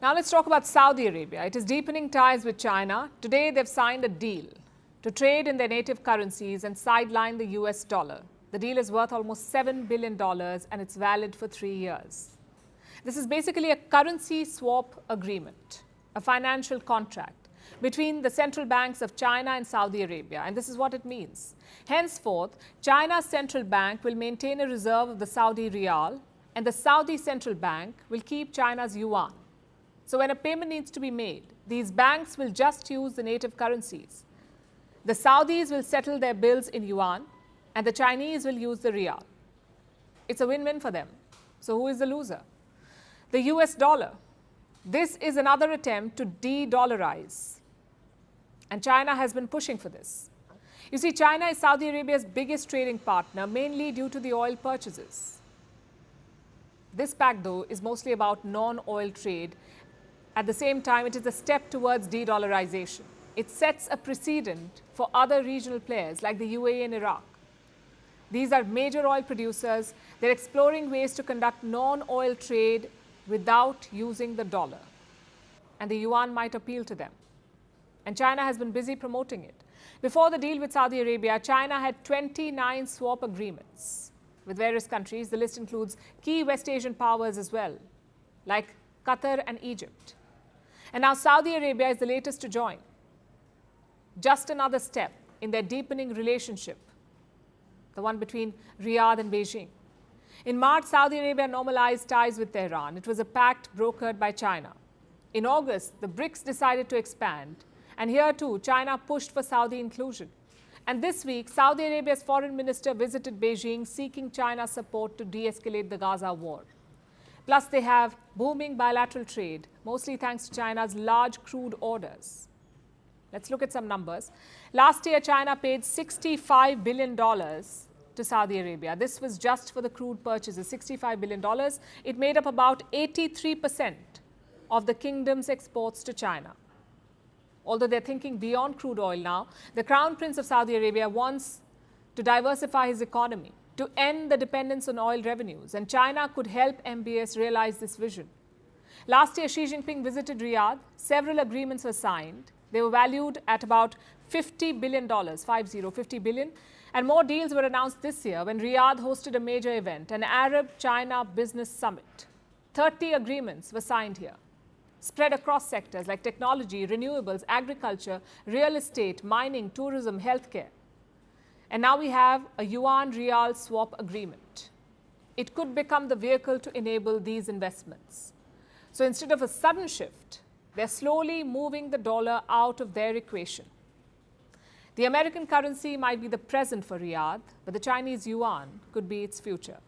Now let's talk about Saudi Arabia. It is deepening ties with China. Today they've signed a deal to trade in their native currencies and sideline the US dollar. The deal is worth almost $7 billion and it's valid for 3 years. This is basically a currency swap agreement, a financial contract between the central banks of China and Saudi Arabia. And this is what it means. Henceforth, China's central bank will maintain a reserve of the Saudi Riyal and the Saudi central bank will keep China's yuan. So when a payment needs to be made, these banks will just use the native currencies. The Saudis will settle their bills in yuan and the Chinese will use the Riyal. It's a win-win for them. So who is the loser? The US dollar. This is another attempt to de-dollarize. And China has been pushing for this. You see, China is Saudi Arabia's biggest trading partner, mainly due to the oil purchases. This pact, though, is mostly about non-oil trade. At the same time, it is a step towards de-dollarization. It sets a precedent for other regional players like the UAE and Iraq. These are major oil producers. They're exploring ways to conduct non-oil trade without using the dollar. And the yuan might appeal to them. And China has been busy promoting it. Before the deal with Saudi Arabia, China had 29 swap agreements with various countries. The list includes key West Asian powers as well, like Qatar and Egypt. And now Saudi Arabia is the latest to join. Just another step in their deepening relationship, the one between Riyadh and Beijing. In March, Saudi Arabia normalized ties with Tehran. It was a pact brokered by China. In August, the BRICS decided to expand. And here too, China pushed for Saudi inclusion. And this week, Saudi Arabia's foreign minister visited Beijing seeking China's support to de-escalate the Gaza war. Plus, they have booming bilateral trade, mostly thanks to China's large crude orders. Let's look at some numbers. Last year, China paid $65 billion to Saudi Arabia. This was just for the crude purchases, $65 billion. It made up about 83% of the kingdom's exports to China. Although they're thinking beyond crude oil now, the Crown Prince of Saudi Arabia wants to diversify his economy, to end the dependence on oil revenues, and China could help MBS realize this vision. Last year, Xi Jinping visited Riyadh. Several agreements were signed. They were valued at about $50 billion, $50 billion. And more deals were announced this year when Riyadh hosted a major event, an Arab-China business summit. 30 agreements were signed here, spread across sectors like technology, renewables, agriculture, real estate, mining, tourism, healthcare. And now we have a yuan-Riyal swap agreement. It could become the vehicle to enable these investments. So instead of a sudden shift, they're slowly moving the dollar out of their equation. The American currency might be the present for Riyadh, but the Chinese yuan could be its future.